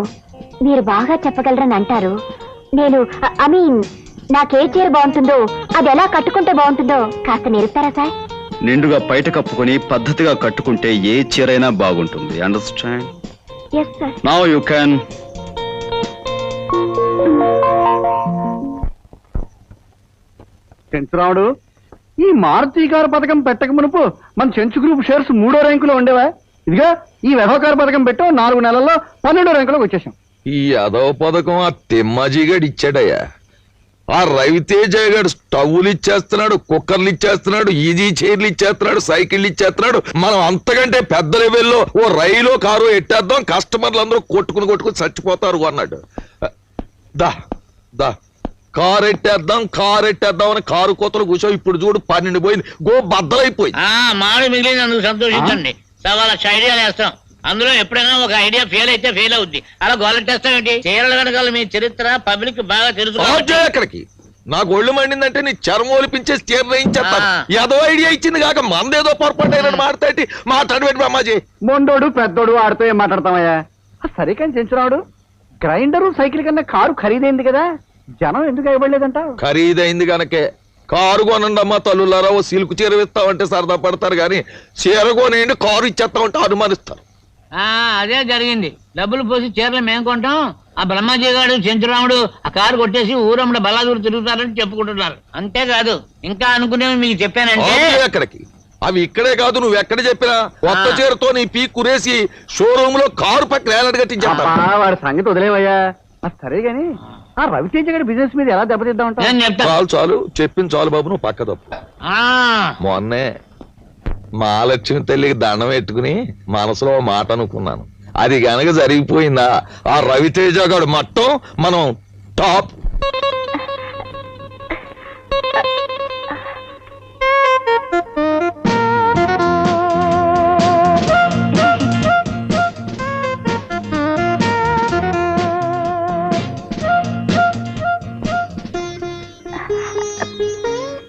మీరు బాగా చెప్పగలరని అంటారు. నేను ఐ మీన్ నాకే చీర బాగుంటుందో, అది ఎలా కట్టుకుంటే బాగుంటుందో కాస్త నేర్పుతారా సార్? నిండుగా బయట కప్పుకొని పద్ధతిగా కట్టుకుంటే ఏ చీరైనా బాగుంటుంది. Understand? Yes sir. Now you can. Chenchuramudu, ఈ మారుతి కారు పథకం పెట్టక మునుపు మన చెంచు గ్రూప్ షేర్స్ 3వ ర్యాంకులో ఉండేవా? ఇదిగా ఈ వ్యవహార పథకం పెట్టు 4 నెలల్లో 12వ ర్యాంకులోకి వచ్చేసాం. ఈ అదవ పథకం ఆ తిమ్మాజీగాడు ఇచ్చాడయ్యా. ఆ రవితేజ గారు స్టవ్లు ఇచ్చేస్తున్నాడు, కుక్కర్లు ఇచ్చేస్తున్నాడు, ఈజీ చైర్లు ఇచ్చేస్తున్నాడు, సైకిళ్ళు ఇచ్చేస్తున్నాడు. మనం అంతకంటే పెద్ద లెవెల్లో ఓ రైలు కారు ఎట్టేద్దాం, కస్టమర్లు అందరూ కొట్టుకుని చచ్చిపోతారు అన్నాడు. దా దా కారు ఎట్టేద్దాం అని కారు కోతలు కూర్చో. ఇప్పుడు చూడు 12 పోయింది, గో బద్దలైపోయింది. మామిడి మిగిలింది, అందుకు సంతోషించండి. 1,00,000 ఐడియాలు వేస్తాం, అందులో ఎప్పుడైనా ఒక ఐడియా ఫెయిల్ అయితే ఫెయిల్ అవుద్ది. అలా గోలెట్టేస్తాం ఏంటి? చీరల వెనకాల మీ చరిత్ర పబ్లిక్ బాగా తెలుసు. ఎక్కడికి నాకు ఒళ్ళు మండిందంటే నీ చర్మం ఒలిపించేసి చీర వేయించేస్తాను. ఏదో ఐడియా ఇచ్చింది కాక మందేదో పొరపాటు అయినా మాట్లాడి అమ్మాజీ. మొండోడు పెద్దోడు ఆడితో ఏం మాట్లాడతామయ్యా? సరే కానీ చెంచురాముడు, గ్రైండరు సైకిల్ కన్నా కారు ఖరీదైంది కదా, జనం ఎందుకు ఇవ్వలేదంట? ఖరీదైంది కనుకే కారు కొనండి అమ్మా తల్లులారా. ఓ సిల్క్ చీర ఇస్తామంటే సరదా పడతారు కానీ చీర కొనేయండి కారు ఇచ్చేస్తామంటే అనుమానిస్తారు. అదే జరిగింది. డబ్బులు పోసి చీరలు మేము కొంటాం, ఆ బ్రహ్మాజీ గారు చెంచురాముడు ఆ కారు కొట్టేసి ఊరమ్మడ బలాదూరు తిరుగుతారని చెప్పుకుంటున్నారు. అంతేకాదు ఇంకా అనుకునేవి మీకు చెప్పానంటే ఎక్కడికి అవి ఇక్కడే కాదు, నువ్వు ఎక్కడ చెప్పినా కొత్త చీరతో నీ పీ కురేసి షోరూమ్ లో కారు పక్కన ఏలాంటి కట్టించేస్తా. వాడి సంగతి వదిలేవయ్యా. సరే గాని ఆ రవితేజ గారి బిజినెస్ మీద ఎలా దెబ్బతిద్దామంటా? చాలు చెప్పింది చాలు బాబు, నువ్వు పక్క తప్పు. మొన్నే మహాలక్ష్మి తల్లికి దండం పెట్టుకుని మనసులో మాట అనుకున్నాను. అది గనక జరిగిపోయిందా ఆ రవితేజ గారు మట్టం మనం top.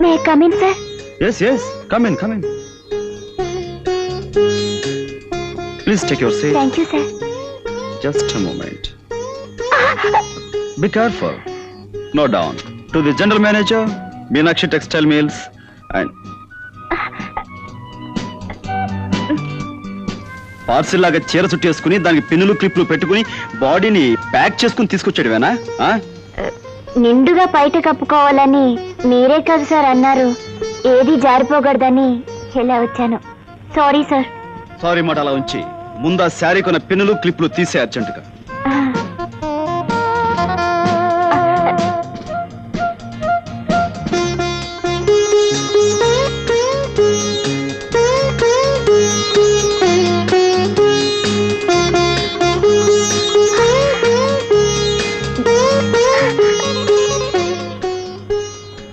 May I come in, sir? Yes, come in. Please take your seat. Thank you, sir. Just a moment. Be careful. Note down. To the general manager, Meenakshi Textile Mills, and parcel లాగా చీర చుట్టేసుకుని దానికి పిన్నులు క్లిప్లు పెట్టుకుని బాడీని pack చేసుకుని తీసుకొచ్చాడువేనా? నిండుగా బయట కప్పుకోవాలని మీరే కదా సార్ అన్నారు. ఏది జారిపోకూడదని ఇలా వచ్చాను. Sorry sir. సారీ మాట అలా ఉంచి ముందు ఆ శారీ కొన్న పిన్నులు క్లిప్లు తీసే అర్జెంటుగా.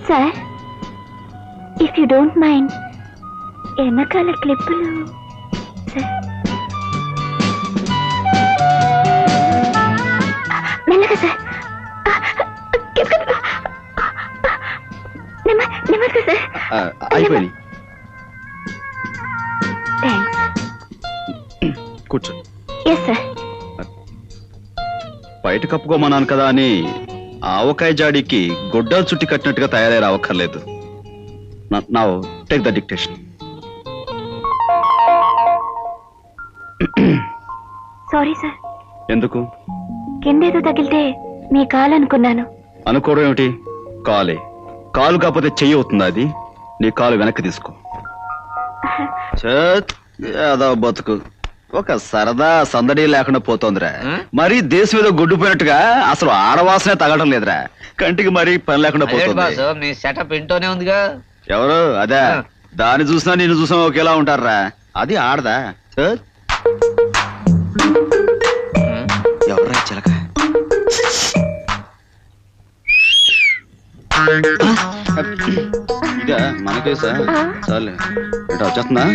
Sir, if you don't mind వెనకాల క్లిప్పులు సార్. మెల్లగా సార్. నెమ్మదిగా సార్. అయిపోయింది. థ్యాంక్స్. కూర్చో. Yes sir. బయట కప్పుకోమన్నాను కదా అని ఆవకాయ జాడీకి గొడ్డలు చుట్టి కట్టినట్టుగా తయారై రావక్కర్లేదు. Now take the dictation. Sorry sir, ఎందుకు కిందేదో తగిలితే మీ కాలు అనుకున్నాను. అనుకోవడం ఏమిటి? కాలే. కాలు కాకపోతే చెయ్యి అవుతుందా అది? నీ కాలు వెనక్కి తీసుకో. ఏదో బతుకు ఒక సరదా సందడి లేకుండా పోతోందిరా. మరి దేశం ఏదో గొడ్డుపోయినట్టుగా అసలు ఆడవాసనే తగడం లేదురా. కంటికి మరీ పని లేకుండా పోతుంది. మీ సెటప్ ఇంటోనే ఉందిగా. ఎవరు అదే? దాన్ని చూసినా నిన్ను చూసినా ఒకేలా ఉంటారా? అది ఆడదా? ఎవరా చిలక? ఇదా మనకేసా? చాలే ఇటు వచ్చేస్తున్నా.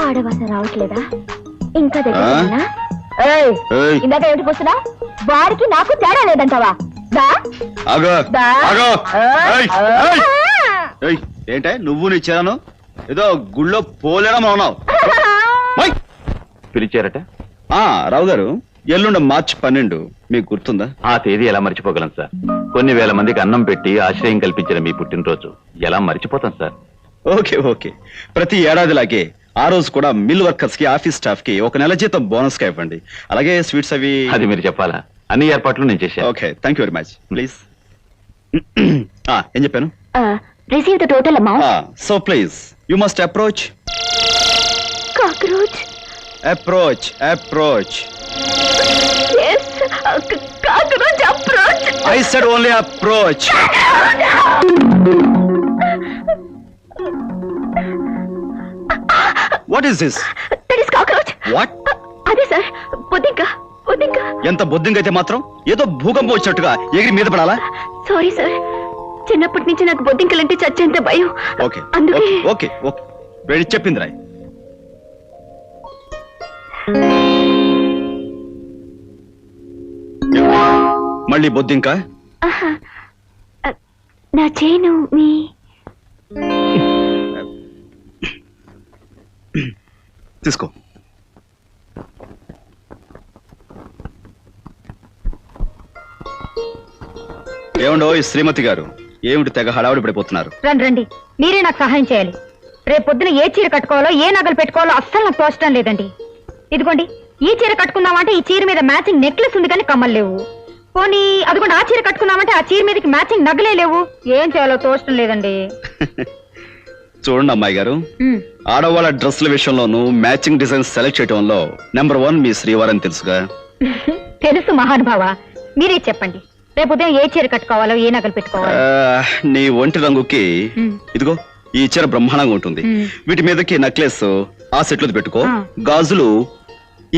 ఆడవాసన రావట్లేదా? ఇంకా ఏయ్. ఇందాక ఏమిటి పోతున్నా? వాడికి నాకు తేడా లేదంటావా? ఆగో ఆగో. ఏంటే నువ్వు నిచ్చాను ఏదో గుళ్ళో పోలేడం ఉన్నావు. పిలిచారట? రావు గారు, ఎల్లుండ మార్చి 12 మీకు గుర్తుందా? ఆ తేదీ ఎలా మర్చిపోగలం సార్? కొన్ని వేల మందికి అన్నం పెట్టి ఆశ్రయం కల్పించిన మీ పుట్టినరోజు ఎలా మర్చిపోతాం సార్? Okay okay. ప్రతి ఏడాదిలాగే ఆ రోజు కూడా మిల్ వర్కర్స్ కి, ఆఫీస్ స్టాఫ్ కి 1 నెల జీతం బోనస్ గా ఇవ్వండి. అలాగే స్వీట్స్ అవి. అది మీరు చెప్పాలా? అన్ని ఏర్పాట్లు నేను చేశాను. Okay, thank you very much. Please. ఏం చెప్పాను? Receive the total amount. So please you must approach. Cockroach. Approach approach. Yes, cockroach approach. I said only approach. What is this? That is cockroach. What? అదే sir, బొద్దింక. ఎంత బొద్దింక అయితే మాత్రం ఏదో భూకంపం వచ్చినట్టుగా ఎగిరి మీద పడాలా? సారీ సార్, చిన్నప్పటి నుంచి నాకు బొద్దింకలంటే చచ్చేంత భయం. ఓకే అందుకే. ఓకే ఓకే వెళ్ళి చెప్పింది రాయ్. మళ్ళీ బొద్దింక? నా చేను మీ తీసుకో. ఏమండో ఈ శ్రీమతి గారు, ఏమిటి తెగ హడావుడి పడిపోతున్నారు? రండి, మీరే నాకు సహాయం చేయాలి. రేపు పొద్దున ఏ చీర కట్టుకోవాలో, ఏ నగలు పెట్టుకోవాలో అస్సలు నాకు తోచడం లేదండి. ఇదిగోండి, ఈ చీర కట్టుకుందామంటే ఈ చీర మీద మ్యాచింగ్ నెక్లెస్ ఉంది కానీ కమ్మలు లేవు. పోనీ అదిగోండి, ఆ చీర కట్టుకుందామంటే ఆ చీర మీదకి మ్యాచింగ్ నగలే లేవు. ఏం చేయాలో తోచడం లేదండి. చూడండి అమ్మాయి గారు, ఆడవాళ్ళ డ్రెస్ల విషయంలోనూ మ్యాచింగ్ డిజైన్ సెలెక్ట్ చేయడంలో నెంబర్ 1 మీ శ్రీవారని తెలుసుగా. తెలుసు మహానుభావ, మీరే చెప్పండి. రేపు ఉదయం ఏ చీర కట్టుకోవాలో, ఏ నగలు పెట్టుకోవాలో. నీ ఒంటి రంగుకి ఇదిగో ఈ చీర బ్రహ్మాండంగా ఉంటుంది. వీటి మీదకి నెక్లెస్ ఆ సెట్ లో పెట్టుకో, గాజులు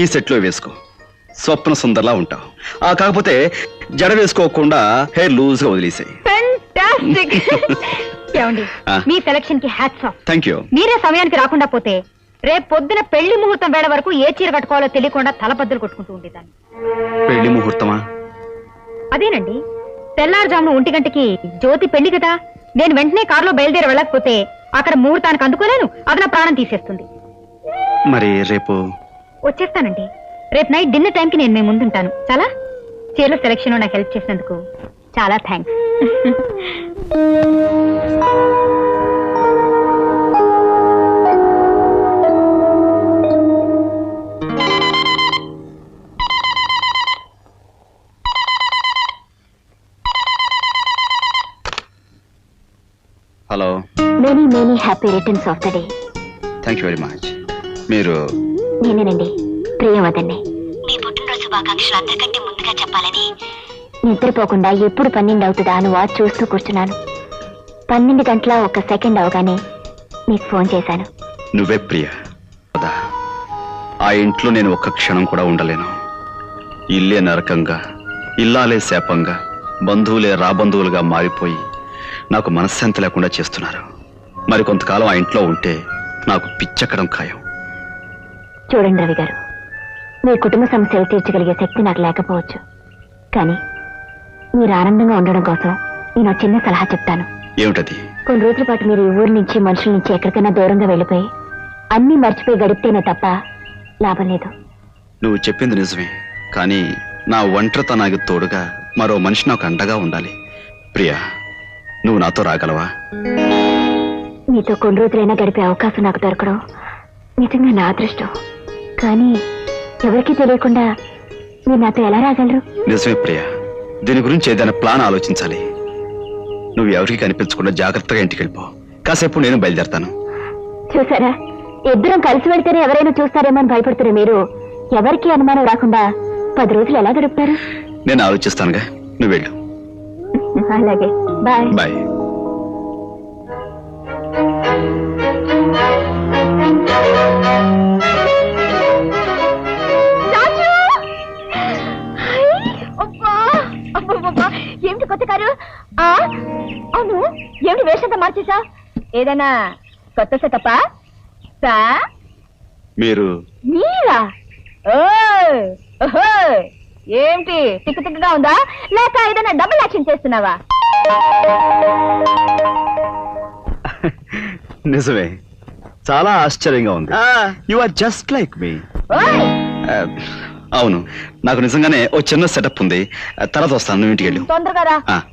ఈ సెట్ లో వేసుకో, స్వప్న సుందర్లా ఉంటావు. కాకపోతే జడ వేసుకోకుండా హెయిర్ లూజ్ గా వదిలేసాయి. మీ సెలక్షన్ కి హ్యాట్స్ ఆఫ్. Thank you. మీరే సమయానికి రాకుండా పోతే రేపు పొద్దున పెళ్లి ముహూర్తం వేళ వరకు ఏ చీర కట్టుకోవాలో తెలియకుండా తలపద్దలు కొట్టుకుంటూ ఉండేదాన్ని. పెళ్లి ముహూర్తమా? అదేనండి, తెల్లారుజామున 1 గంటకి జ్యోతి పెళ్లి కదా. నేను వెంటనే కారులో బయలుదేరి వెళ్ళకపోతే అక్కడ ముహూర్తానికి అందుకోలేను, అది నా ప్రాణం తీసేస్తుంది. మరి రేపు వచ్చేస్తానండి. రేపు నైట్ డిన్నర్ టైంకి నేను మీ ముందుంటాను. చాలా చీరల సెలక్షన్ నాకు హెల్ప్ చేసినందుకు చాలా thanks. Hello. Many happy returns of the day. Thank you very much. మీరు? నేనేనండి, ప్రియవదండి. మీ పుట్టినరోజు శుభాకాంక్షలు అందరికంటే ముందుగా చెప్పాలని నిద్రపోకుండా ఎప్పుడు 12 అవుతుందా అని వాచ్ చూస్తూ కూర్చున్నాను. 12 గంటల 1 సెకండ్ అవగానే మీకు ఫోన్ చేశాను. నువ్వే ప్రియ. ఆ ఇంట్లో నేను ఒక్క క్షణం కూడా ఉండలేను. ఇల్లే నరకంగా, ఇల్లాలే శాపంగా, బంధువులే రాబంధువులుగా మారిపోయి నాకు మనశ్శాంతి లేకుండా చేస్తున్నారు. మరి కొంతకాలం ఆ ఇంట్లో ఉంటే నాకు పిచ్చెక్కడం ఖాయం. చూడండి రవి గారు, మీ కుటుంబ సమస్యలు తీర్చగలిగే శక్తి నాకు లేకపోవచ్చు, కానీ మీరు ఆనందంగా ఉండడం కోసం నేను చిన్న సలహా చెప్తాను. ఏమిటది? కొన్ని రోజుల పాటు మీరు ఈ ఊరి నుంచి, మనుషుల నుంచి ఎక్కడికైనా దూరంగా వెళ్ళిపోయి అన్నీ మర్చిపోయి గడిపితేనే తప్ప లాభం లేదు. నువ్వు చెప్పింది నిజమే, కానీ నా ఒంటరితనానికి తోడుగా మరో మనిషి నాకు అండగా ఉండాలి. ప్రియా, నువ్వు నాతో రాగలవా? నీతో కొన్ని రోజులైనా గడిపే అవకాశం నాకు దొరకడం నిజంగా నా అదృష్టం. కానీ ఎవరికీ తెలియకుండా మీరు నాతో ఎలా రాగలరు? నిజమే ప్రియ, దీని గురించి ఏదైనా ప్లాన్ ఆలోచించాలి. నువ్వు ఎవరికి కనిపించకుండా జాగ్రత్తగా ఇంటికి వెళ్ళిపో. కాసేపు నేను బయలుదేరతాను. చూసారా, ఇద్దరం కలిసి వెళ్తేనే ఎవరైనా చూస్తారేమో అని భయపడుతున్న మీరు ఎవరికి అనుమానం రాకుండా 10 రోజులు ఎలా గడుపుతారు? నేను ఆలోచిస్తానుగా, నువ్వు వెళ్ళు. అలాగే, బాయ్. బాయ్. ఏమిటి కొత్త కారు? అవును, ఏమిటి వేషంతా మార్చేసా? ఏదైనా కొత్త సెటప్పా? మీరు మీరా? ఏమిటి తిక్కు తిక్కుగా ఉందా, లేక ఏదైనా డబుల్ యాక్షన్ చేస్తున్నావా? నిజమే, చాలా ఆశ్చర్యంగా ఉంది. యు ఆర్ జస్ట్ లైక్ మీ. అవును, నాకు నిజంగానే ఓ చిన్న సెటప్ ఉంది. తర్వాత వస్తాను, నువ్వు ఇంటికి వెళ్ళు. తొందరగా రా.